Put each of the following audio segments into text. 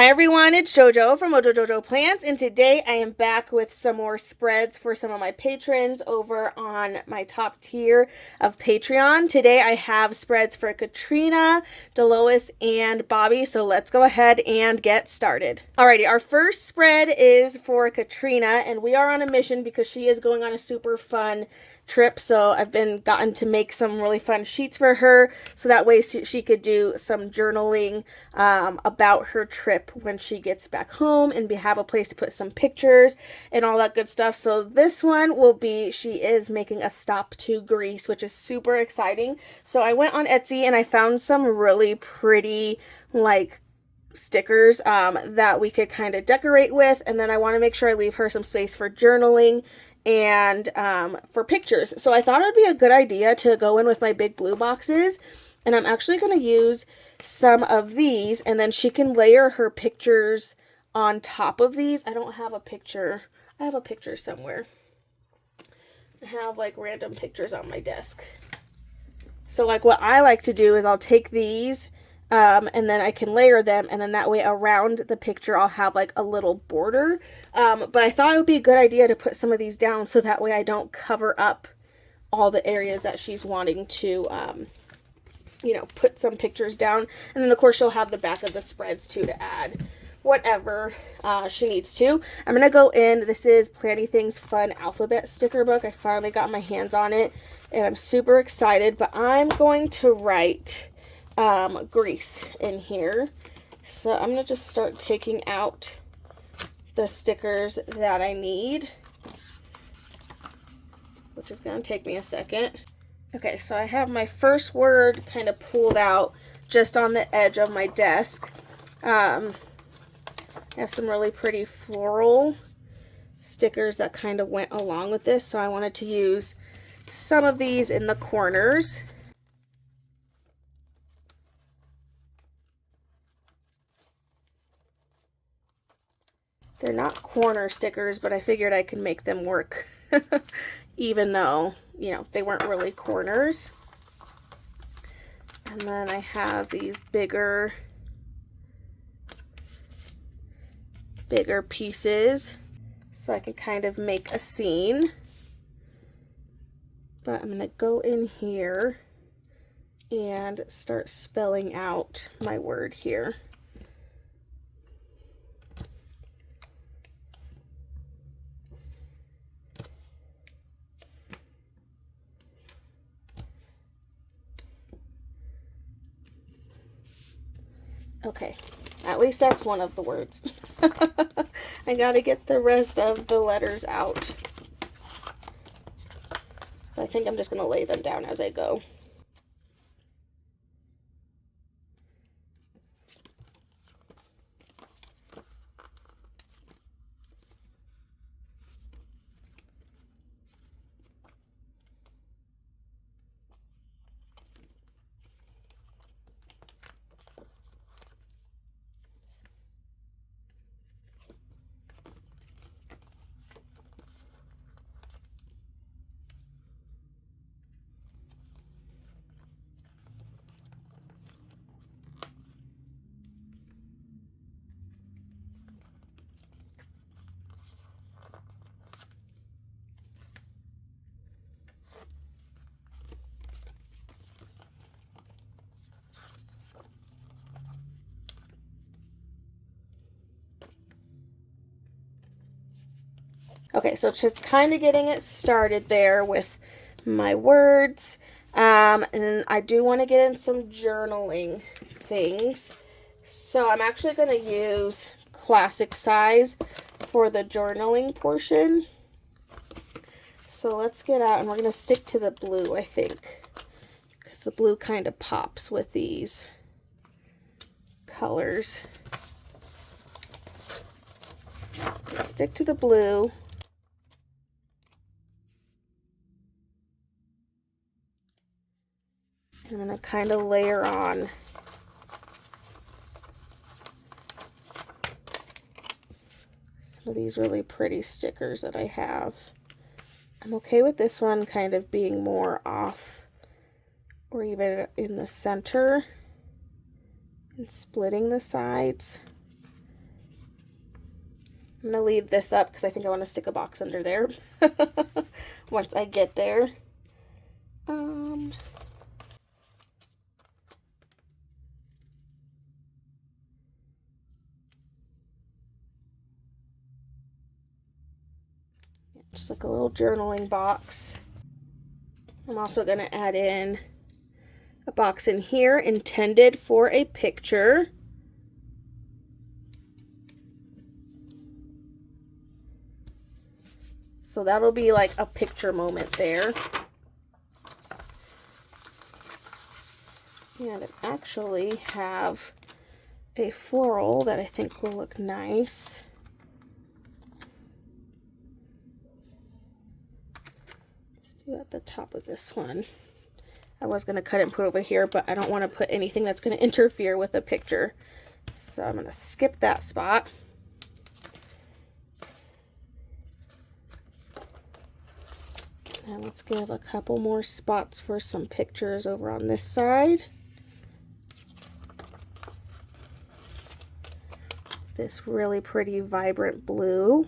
Hi everyone, it's JoJo from Mojo Plants, and today I am back with some more spreads for some of my patrons over on my top tier of Patreon. Today I have spreads for Katrina, Delois, and Bobby, so let's go ahead and get started. Alrighty, our first spread is for Katrina, and we are on a mission because she is going on a super fun trip, so I've gotten to make some really fun sheets for her so that way she could do some journaling about her trip when she gets back home and have a place to put some pictures and all that good stuff. So this one will be, she is making a stop to Greece, which is super exciting. So I went on Etsy and I found some really pretty like stickers that we could kind of decorate with, and then I want to make sure I leave her some space for journaling and for pictures. So I thought it would be a good idea to go in with my big blue boxes, and I'm actually going to use some of these, and then she can layer her pictures on top of these. I don't have a picture. I have a picture somewhere. I have like random pictures on my desk. So like what I like to do is I'll take these and then I can layer them, and then that way around the picture I'll have like a little border. But I thought it would be a good idea to put some of these down so that way I don't cover up all the areas that she's wanting to, you know, put some pictures down. And then of course she'll have the back of the spreads too to add whatever she needs to. I'm going to go in. This is Planty Things Fun Alphabet sticker book. I finally got my hands on it and I'm super excited, but I'm going to write Greece in here. So I'm going to just start taking out the stickers that I need, which is going to take me a second. Okay, so I have my first word kind of pulled out just on the edge of my desk. I have some really pretty floral stickers that kind of went along with this, so I wanted to use some of these in the corners. They're not corner stickers, but I figured I could make them work even though, you know, they weren't really corners. And then I have these bigger pieces so I can kind of make a scene. But I'm going to go in here and start spelling out my word here. Okay, at least that's one of the words. I gotta get the rest of the letters out. I think I'm just gonna lay them down as I go. Okay, so just kind of getting it started there with my words. And I do want to get in some journaling things. So I'm actually going to use classic size for the journaling portion. So let's get out, and we're going to stick to the blue, I think, because the blue kind of pops with these colors. Stick to the blue. I'm going to kind of layer on some of these really pretty stickers that I have. I'm okay with this one kind of being more off or even in the center and splitting the sides. I'm going to leave this up because I think I want to stick a box under there once I get there. Just like a little journaling box. I'm also going to add in a box in here intended for a picture. So that'll be like a picture moment there. And I actually have a floral that I think will look nice. Let's do at the top of this one. I was going to cut it and put it over here, but I don't want to put anything that's going to interfere with the picture. So I'm going to skip that spot. And let's give a couple more spots for some pictures over on this side. This really pretty vibrant blue.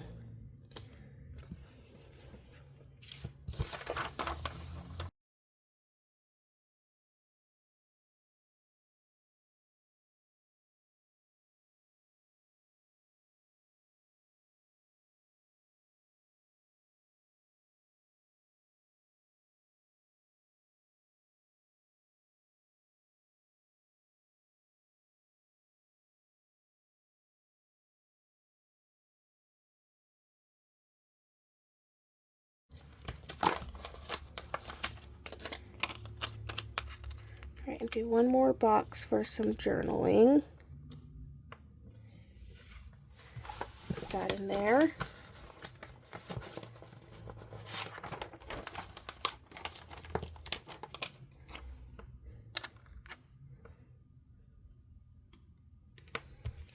Alright, and do one more box for some journaling. Put that in there.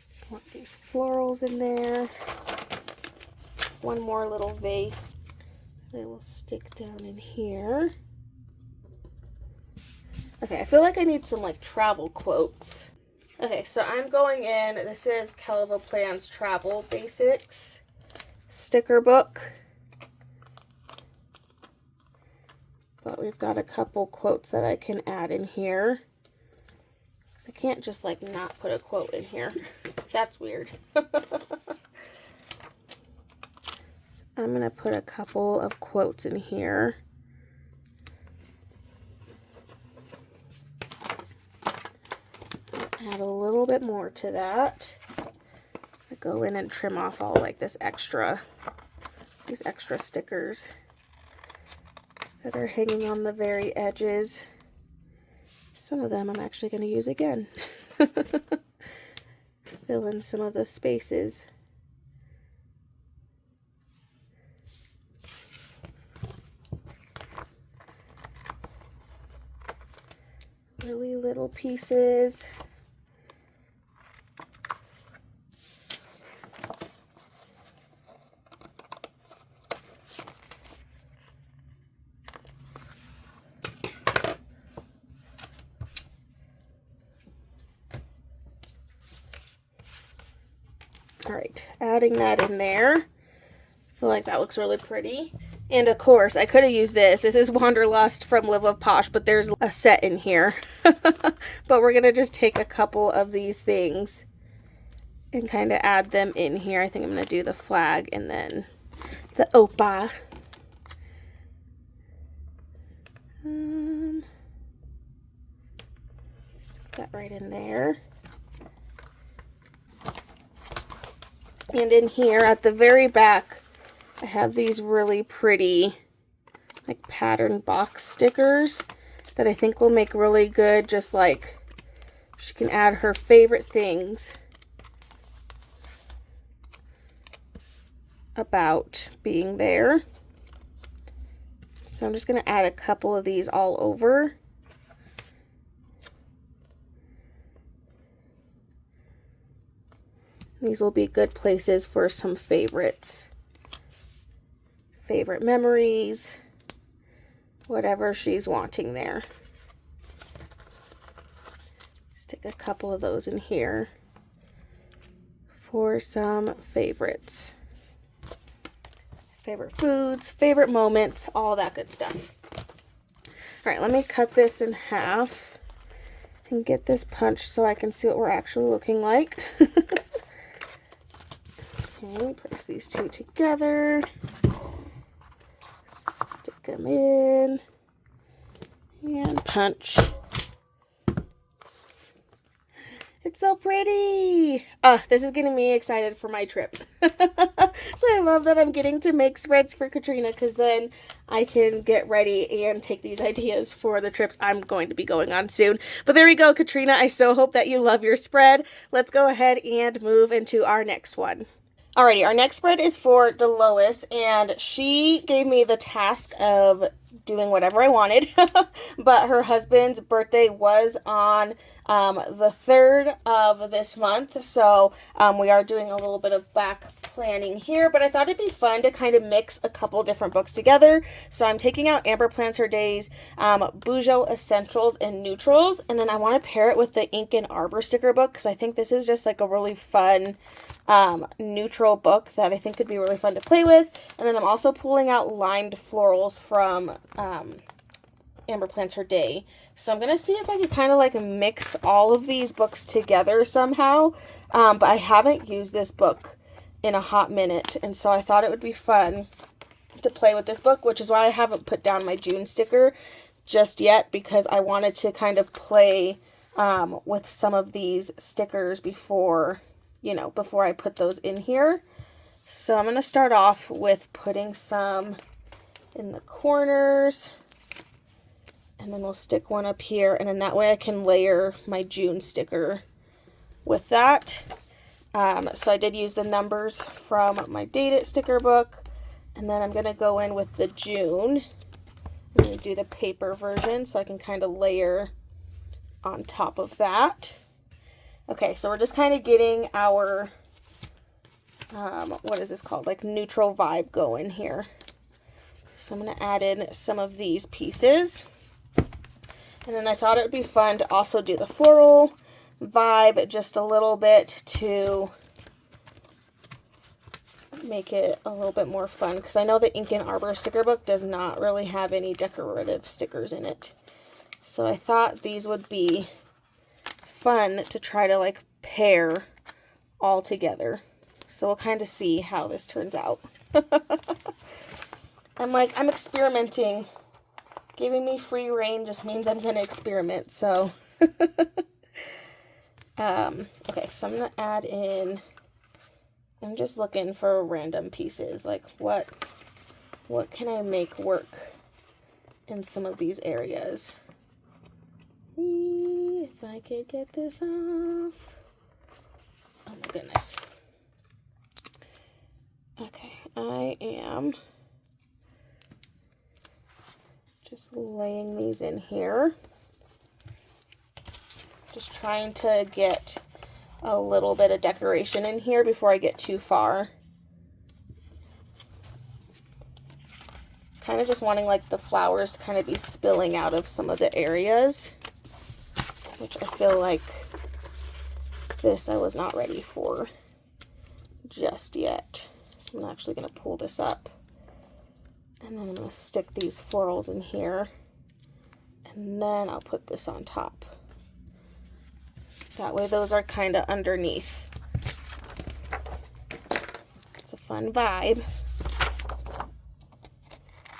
So I want these florals in there. One more little vase. They will stick down in here. Okay, I feel like I need some like travel quotes. Okay, so I'm going in. This is Kelva Plans Travel Basics sticker book. But we've got a couple quotes that I can add in here. So I can't just like not put a quote in here. That's weird. So I'm going to put a couple of quotes in here. Add a little bit more to that. I go in and trim off all like these extra stickers that are hanging on the very edges. Some of them I'm actually going to use again. Fill in some of the spaces. Really little pieces. Alright, adding that in there. I feel like that looks really pretty. And of course, I could have used this. This is Wanderlust from Live Love Posh, but there's a set in here. But we're going to just take a couple of these things and kind of add them in here. I think I'm going to do the flag and then the Opa. Stick that right in there. And in here at the very back, I have these really pretty like pattern box stickers that I think will make really good, just like she can add her favorite things about being there. So I'm just going to add a couple of these all over. These will be good places for some favorites. Favorite memories. Whatever she's wanting there. Stick a couple of those in here for some favorites. favorite foods, favorite moments, all that good stuff. All right, let me cut this in half and get this punched so I can see what we're actually looking like. Okay, place these two together. Stick them in and punch. It's so pretty. This is getting me excited for my trip. So I love that I'm getting to make spreads for Katrina, because then I can get ready and take these ideas for the trips I'm going to be going on soon. But there we go, Katrina. I so hope that you love your spread. Let's go ahead and move into our next one. Alrighty, our next spread is for Delois, and she gave me the task of doing whatever I wanted, but her husband's birthday was on the 3rd of this month, so we are doing a little bit of back planning here, but I thought it'd be fun to kind of mix a couple different books together. So I'm taking out Amber Plans Her Days, Bujo Essentials and Neutrals, and then I want to pair it with the Ink and Arbor sticker book, because I think this is just like a really fun neutral book that I think could be really fun to play with. And then I'm also pulling out Lined Florals from Amber Plans Her Day. So I'm going to see if I can kind of like mix all of these books together somehow. But I haven't used this book in a hot minute, and so I thought it would be fun to play with this book, which is why I haven't put down my June sticker just yet, because I wanted to kind of play with some of these stickers before I put those in here. So I'm going to start off with putting some in the corners, and then we'll stick one up here, and then that way I can layer my June sticker with that. So I did use the numbers from my Date It sticker book, and then I'm going to go in with the June. I'm going to do the paper version so I can kind of layer on top of that. Okay, so we're just kind of getting our, what is this called? Like neutral vibe going here. So I'm going to add in some of these pieces. And then I thought it would be fun to also do the floral vibe just a little bit to make it a little bit more fun, because I know the Ink and Arbor sticker book does not really have any decorative stickers in it. So I thought these would be fun to try to like pair all together. So we'll kind of see how this turns out. I'm experimenting. Giving me free reign just means I'm going to experiment. So, okay, so I'm going to add in, I'm just looking for random pieces. Like what can I make work in some of these areas? If I could get this off. Oh my goodness. Okay, I am just laying these in here. Just trying to get a little bit of decoration in here before I get too far. Kind of just wanting like the flowers to kind of be spilling out of some of the areas, which I feel like this I was not ready for just yet. So I'm actually going to pull this up, and then I'm going to stick these florals in here, and then I'll put this on top. That way those are kind of underneath. It's a fun vibe.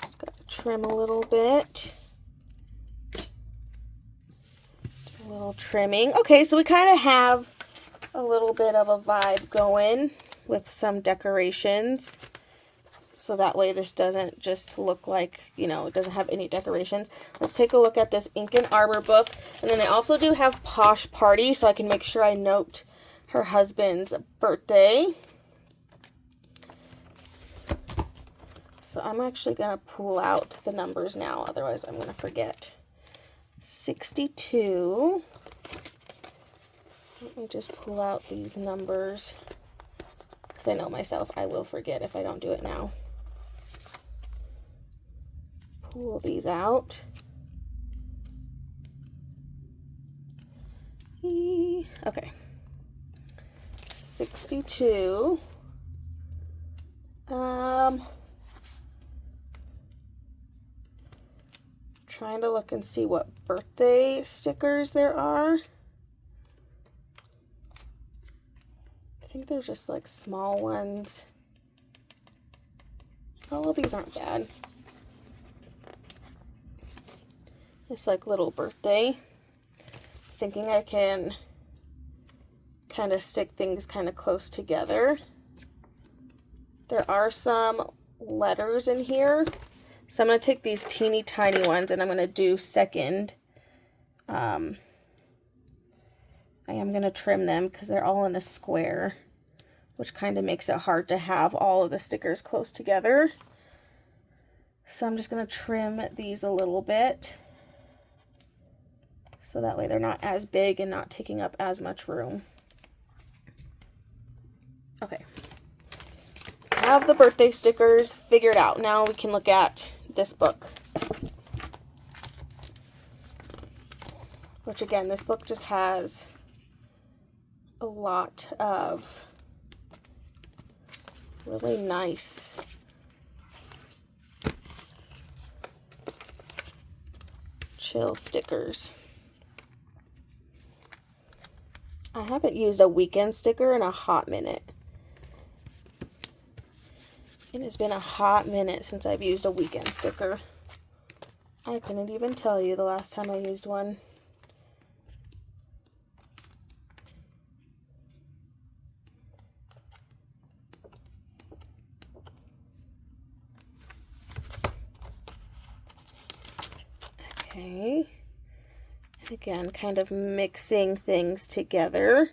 Just got to trim a little bit. A little trimming. Okay, so we kind of have a little bit of a vibe going with some decorations. So that way this doesn't just look like, it doesn't have any decorations. Let's take a look at this Ink and Arbor book. And then I also do have Posh Party, so I can make sure I note her husband's birthday. So I'm actually going to pull out the numbers now, otherwise I'm going to forget. 62. Let me just pull out these numbers, because I know myself, I will forget if I don't do it now. Pull these out. Okay. 62. trying to look and see what birthday stickers there are. I think they're just like small ones. All of these aren't bad. It's like little birthday. Thinking I can kind of stick things kind of close together. There are some letters in here. So I'm going to take these teeny tiny ones and I'm going to do second. I am going to trim them because they're all in a square, which kind of makes it hard to have all of the stickers close together. So I'm just going to trim these a little bit, so that way they're not as big and not taking up as much room. Okay. I have the birthday stickers figured out. Now we can look at this book. Which again, this book just has a lot of really nice chill stickers. I haven't used a weekend sticker in a hot minute. It has been a hot minute since I've used a weekend sticker. I couldn't even tell you the last time I used one. Okay. And again, kind of mixing things together.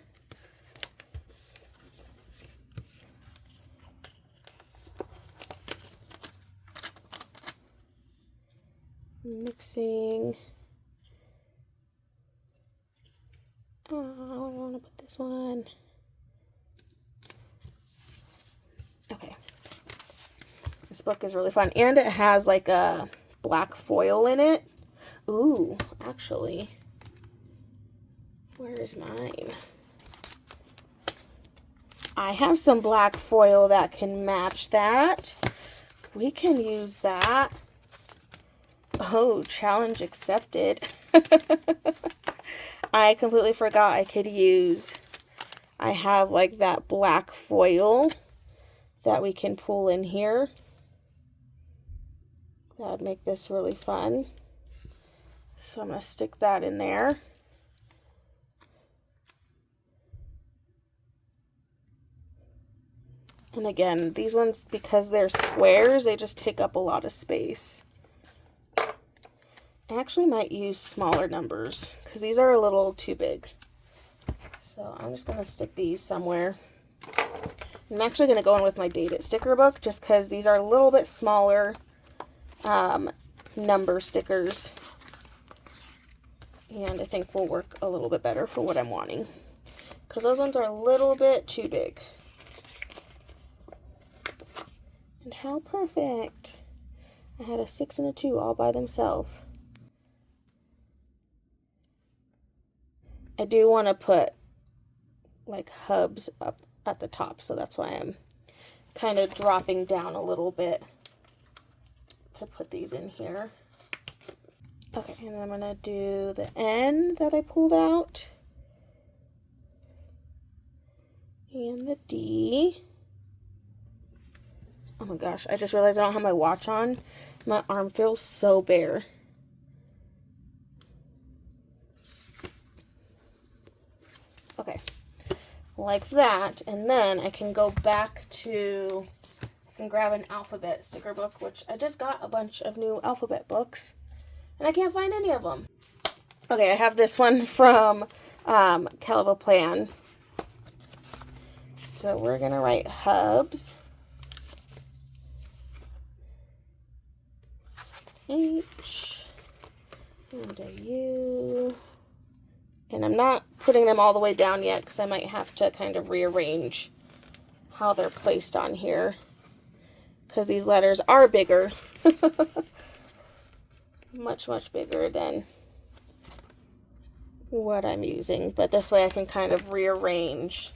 Mixing. Oh, I don't want to put this one. Okay. This book is really fun. And it has like a black foil in it. Ooh, actually. Where is mine? I have some black foil that can match that. We can use that. Oh, challenge accepted. I completely forgot I could use, I have like that black foil that we can pull in here. That would make this really fun. So I'm going to stick that in there. And again, these ones, because they're squares, they just take up a lot of space. I actually might use smaller numbers because these are a little too big. So I'm just going to stick these somewhere. I'm actually going to go in with my Date It sticker book just because these are a little bit smaller number stickers. And I think will work a little bit better for what I'm wanting. Because those ones are a little bit too big. And how perfect. I had a 6 and a 2 all by themselves. I do want to put like hubs up at the top, so that's why I'm kind of dropping down a little bit to put these in here. Okay, and then I'm going to do the N that I pulled out. And the D. Oh my gosh, I just realized I don't have my watch on. My arm feels so bare. Okay, like that, and then I can go back to, I can grab an alphabet sticker book, which I just got a bunch of new alphabet books, and I can't find any of them. Okay, I have this one from Calva Plan. So we're going to write hubs. H and a U. And I'm not putting them all the way down yet because I might have to kind of rearrange how they're placed on here. Because these letters are bigger. Much, much bigger than what I'm using. But this way I can kind of rearrange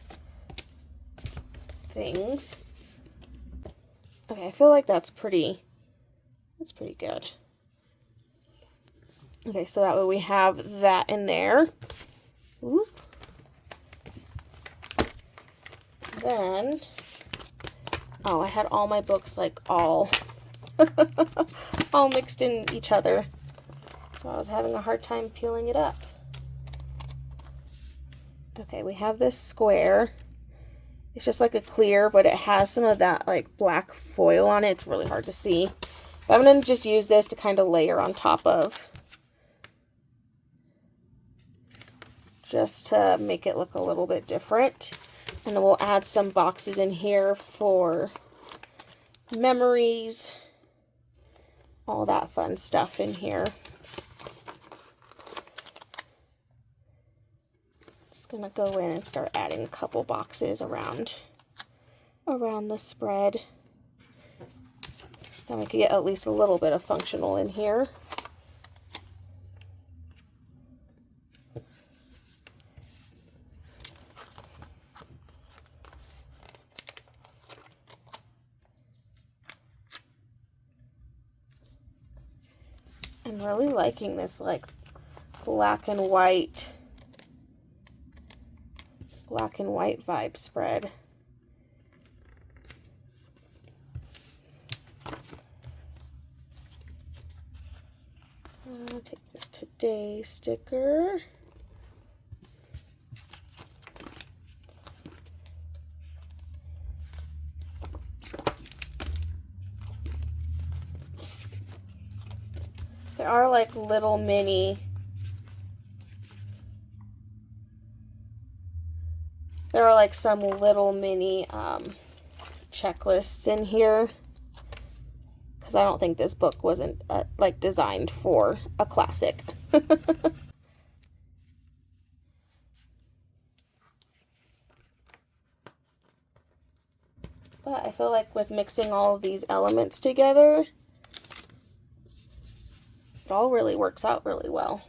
things. Okay, I feel like that's pretty good. Okay, so that way we have that in there. Ooh. Then, oh, I had all my books like all mixed in each other. So I was having a hard time peeling it up. Okay, we have this square. It's just like a clear, but it has some of that like black foil on it. It's really hard to see. But I'm going to just use this to kind of layer on top of, just to make it look a little bit different. And then we'll add some boxes in here for memories, all that fun stuff in here. Just gonna go in and start adding a couple boxes around the spread. Then we can get at least a little bit of functional in here. I'm really liking this like black and white vibe spread. I'll take this Today sticker. There are like little mini, some little mini checklists in here, because I don't think this book wasn't like designed for a classic. But I feel like with mixing all of these elements together, it all really works out really well.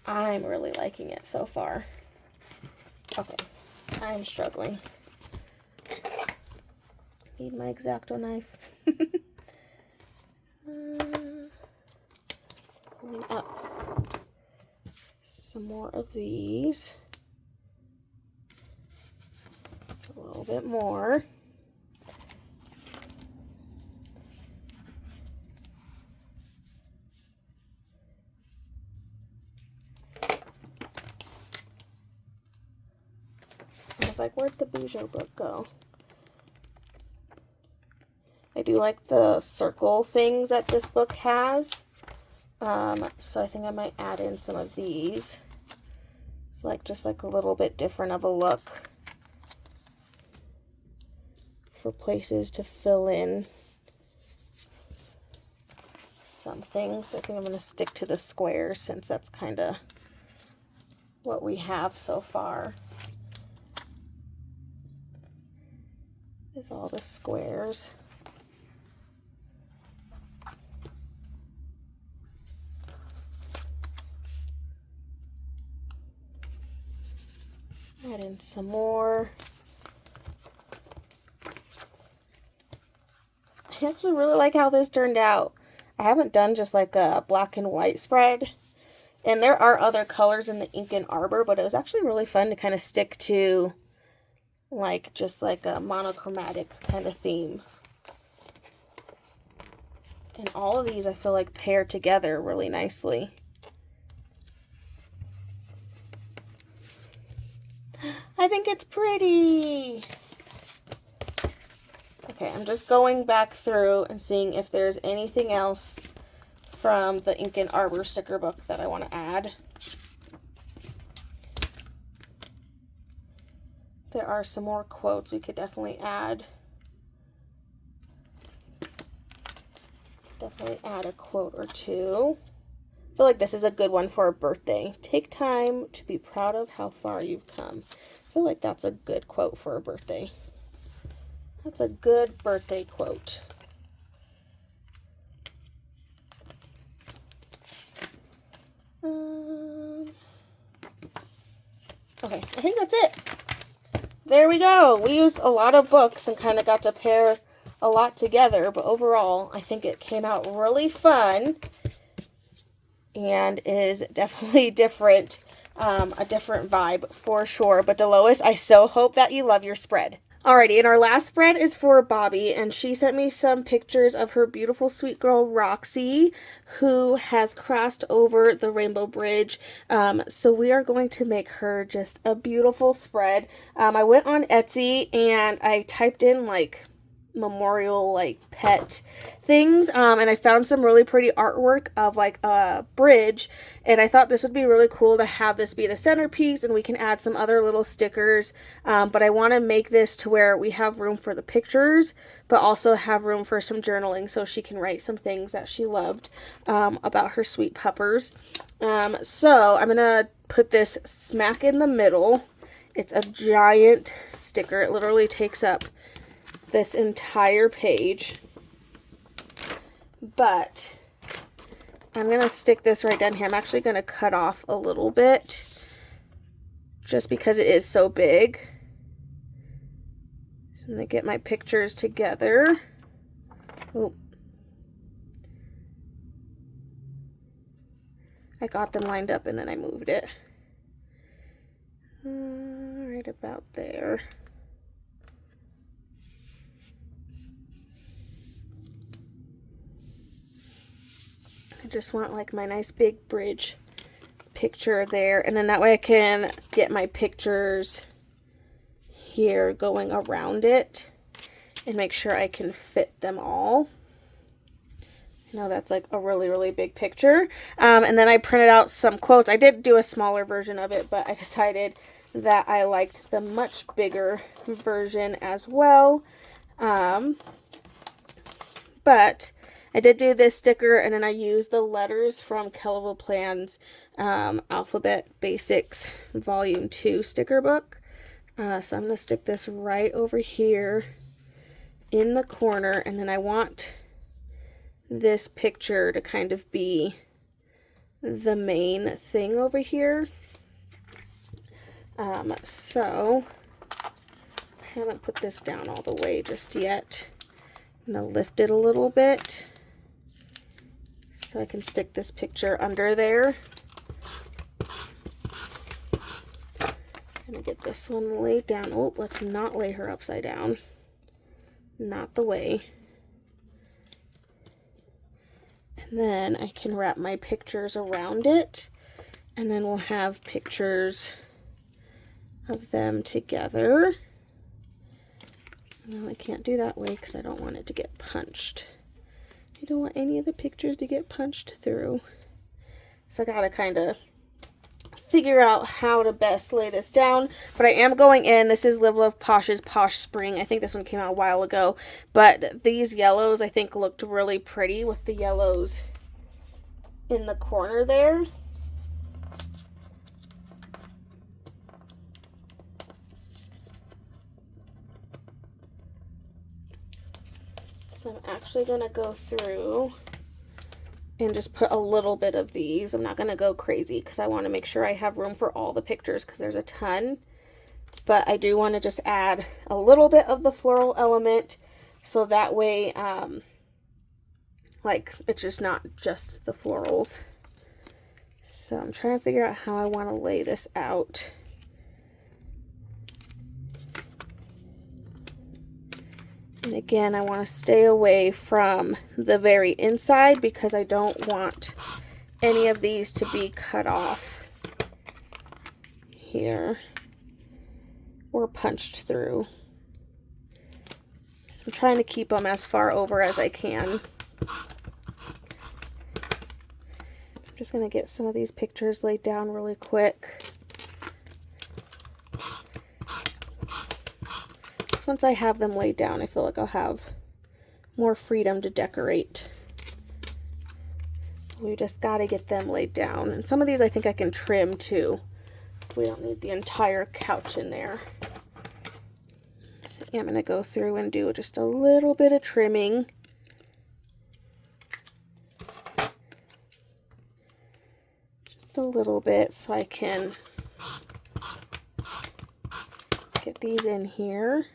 I'm really liking it so far. Okay, I'm struggling. Need my X-Acto knife. Pulling up some more of these. A little bit more. I was like, where'd the Bougeot book go? I do like the circle things that this book has. So I think I might add in some of these. It's like just like a little bit different of a look for places to fill in something. So I think I'm going to stick to the squares since that's kind of what we have so far. Is all the squares. Add in some more. I actually really like how this turned out. I haven't done just like a black and white spread. And there are other colors in the Ink and Arbor, but it was actually really fun to kind of stick to like just like a monochromatic kind of theme. And all of these I feel like pair together really nicely. I think it's pretty. Okay, I'm just going back through and seeing if there's anything else from the Ink and Arbor sticker book that I want to add. There are some more quotes we could definitely add. Definitely add a quote or two. I feel like this is a good one for a birthday. Take time to be proud of how far you've come. I feel like that's a good quote for a birthday. That's a good birthday quote. Okay, I think that's it. There we go. We used a lot of books and kind of got to pair a lot together, but overall, I think it came out really fun and is definitely different, a different vibe for sure. But Delois, I so hope that you love your spread. Alrighty, and our last spread is for Bobby, and she sent me some pictures of her beautiful sweet girl Roxy, who has crossed over the Rainbow Bridge. So we are going to make her just a beautiful spread. I went on Etsy and I typed in like memorial like pet things, and I found some really pretty artwork of like a bridge, and I thought this would be really cool to have this be the centerpiece, and we can add some other little stickers, but I want to make this to where we have room for the pictures but also have room for some journaling so she can write some things that she loved about her sweet puppers. So I'm gonna put this smack in the middle. It's a giant sticker. It literally takes up this entire page, but I'm gonna stick this right down here. I'm actually gonna cut off a little bit just because it is so big. So I'm gonna get my pictures together. Oh, I got them lined up and then I moved it right about there. I just want like my nice big bridge picture there, and then that way I can get my pictures here going around it and make sure I can fit them all. I know that's like a really big picture. And then I printed out some quotes. I did do a smaller version of it, but I decided that I liked the much bigger version as well. But I did do this sticker, and then I used the letters from Kelleval Plan's Alphabet Basics Volume 2 sticker book. So I'm going to stick this right over here in the corner, and then I want this picture to kind of be the main thing over here. So I haven't put this down all the way just yet. I'm going to lift it a little bit so I can stick this picture under there. I'm going to get this one laid down. Oh, let's not lay her upside down. Not the way. And then I can wrap my pictures around it, and then we'll have pictures of them together. No, I can't do that way because I don't want it to get punched. I don't want any of the pictures to get punched through. So I gotta kind of figure out how to best lay this down. But I am going in. This is Live Love Posh's Posh Spring. I think this one came out a while ago. But these yellows I think looked really pretty with the yellows in the corner there. So I'm actually going to go through and just put a little bit of these. I'm not going to go crazy because I want to make sure I have room for all the pictures because there's a ton. But I do want to just add a little bit of the floral element so that way, like, it's just not just the florals. So I'm trying to figure out how I want to lay this out. And again, I want to stay away from the very inside because I don't want any of these to be cut off here or punched through. So I'm trying to keep them as far over as I can. I'm just going to get some of these pictures laid down really quick. Once I have them laid down, I feel like I'll have more freedom to decorate. We just got to get them laid down. And some of these I think I can trim too. We don't need the entire couch in there. So I'm going to go through and do just a little bit of trimming. Just a little bit so I can get these in here.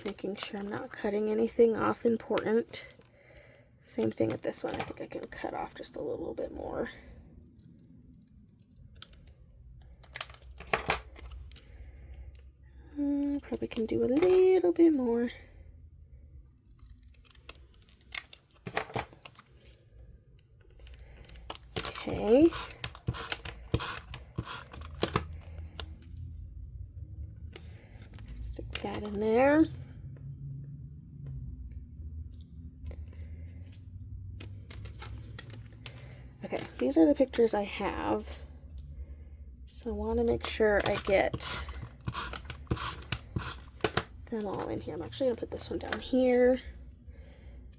Making sure I'm not cutting anything off important. Same thing with this one. I think I can cut off just a little bit more. Probably can do a little bit more. Okay. Stick that in there. Okay, these are the pictures I have. So I want to make sure I get them all in here. I'm actually going to put this one down here.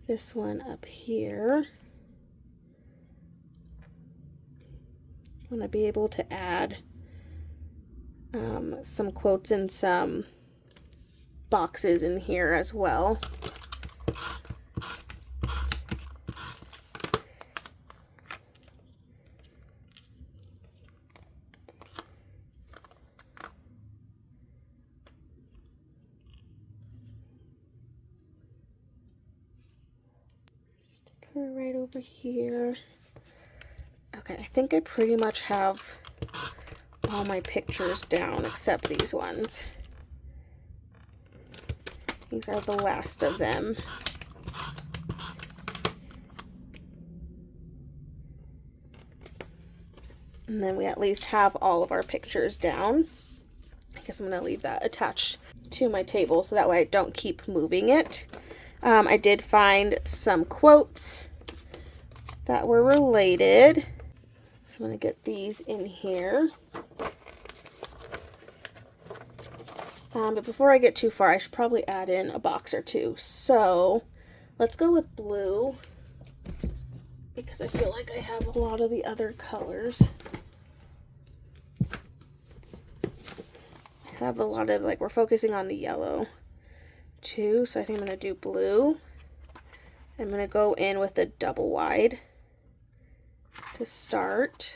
This one up here. I want to be able to add some quotes and some boxes in here as well. Stick her right over here. Okay, I think I pretty much have all my pictures down except these ones. These are the last of them. And then we at least have all of our pictures down. I guess I'm going to leave that attached to my table so that way I don't keep moving it. I did find some quotes that were related. So I'm going to get these in here. But before I get too far, I should probably add in a box or two. So let's go with blue because I feel like I have a lot of the other colors. I have a lot of, like, we're focusing on the yellow too. So I think I'm going to do blue. I'm going to go in with a double wide to start.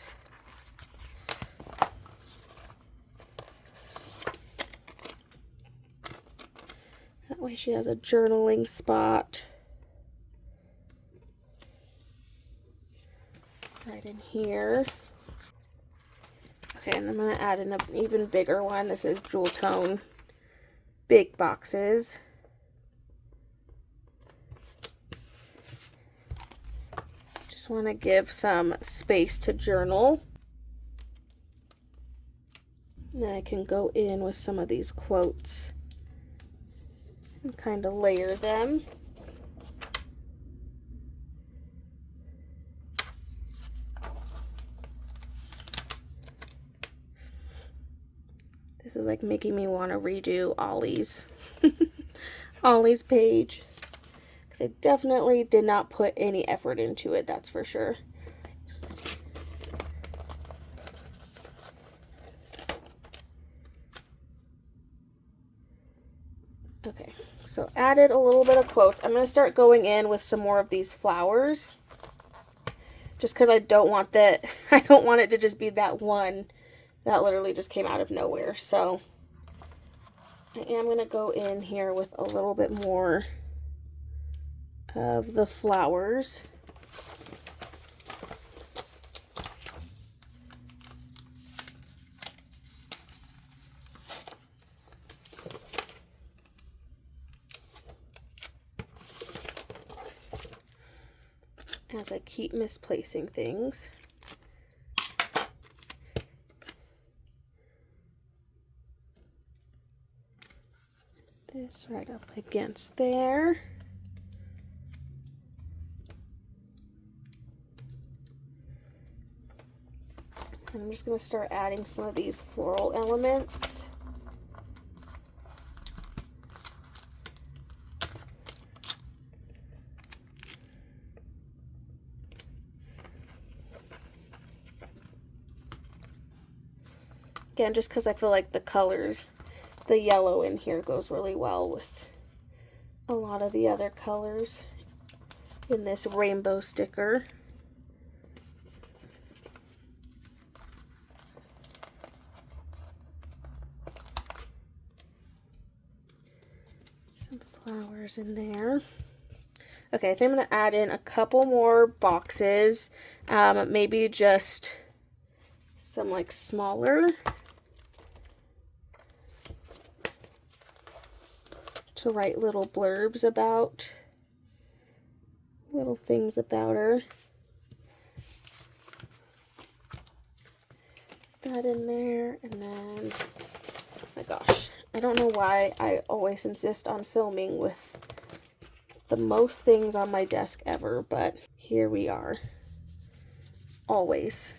That way she has a journaling spot right in here. Okay, and I'm going to add in an even bigger one. This is Jewel Tone Big Boxes. Just want to give some space to journal. And then I can go in with some of these quotes and kind of layer them. This is like making me want to redo Ollie's Ollie's page, because I definitely did not put any effort into it, that's for sure. Okay, so added a little bit of quotes. I'm going to start going in with some more of these flowers, just because I don't want that, I don't want it to just be that one that literally just came out of nowhere. So I am going to go in here with a little bit more of the flowers. As I keep misplacing things. This right up against there. And I'm just going to start adding some of these floral elements. Again, just because I feel like the colors, the yellow in here goes really well with a lot of the other colors in this rainbow sticker. Some that in there. Okay, I think I'm going to add in a couple more boxes. Maybe just some like smaller to write little blurbs about, little things about her. That in there, and then, oh my gosh, I don't know why I always insist on filming with the most things on my desk ever, but here we are. Always.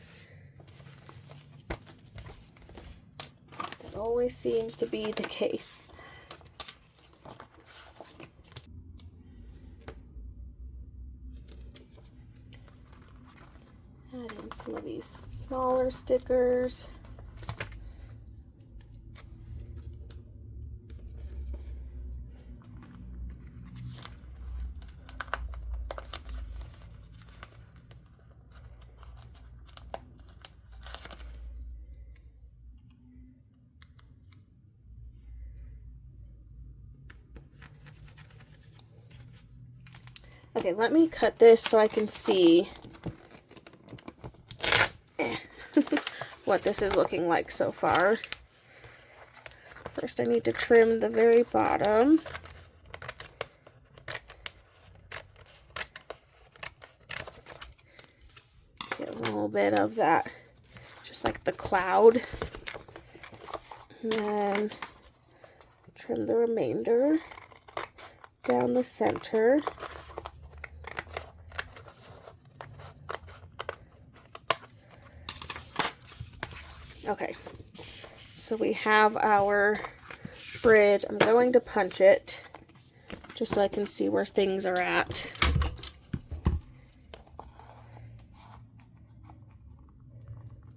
That always seems to be the case. Add in some of these smaller stickers. Okay, let me cut this so I can see what this is looking like so far. First I need to trim the very bottom. Get a little bit of that, just like the cloud. And then trim the remainder down the center. Okay, so we have our bridge. I'm going to punch it just so I can see where things are at.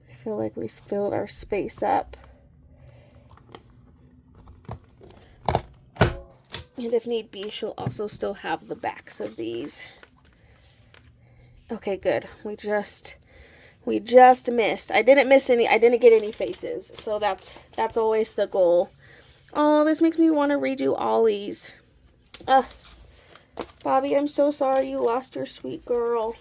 I feel like we filled our space up. And if need be, she'll also still have the backs of these. Okay, good. We just missed. I didn't miss any. I didn't get any faces. So that's always the goal. Oh, this makes me want to redo Ollie's. Ugh. Bobby, I'm so sorry you lost your sweet girl.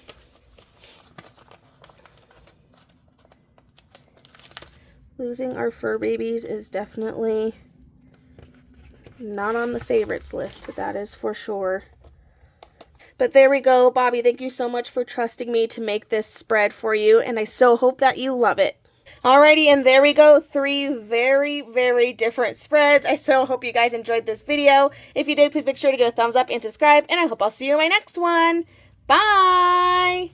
Losing our fur babies is definitely not on the favorites list. That is for sure. But there we go, Bobby. Thank you so much for trusting me to make this spread for you, and I so hope that you love it. Alrighty, and there we go. 3 very, very different spreads. I so hope you guys enjoyed this video. If you did, please make sure to give a thumbs up and subscribe, and I hope I'll see you in my next one. Bye!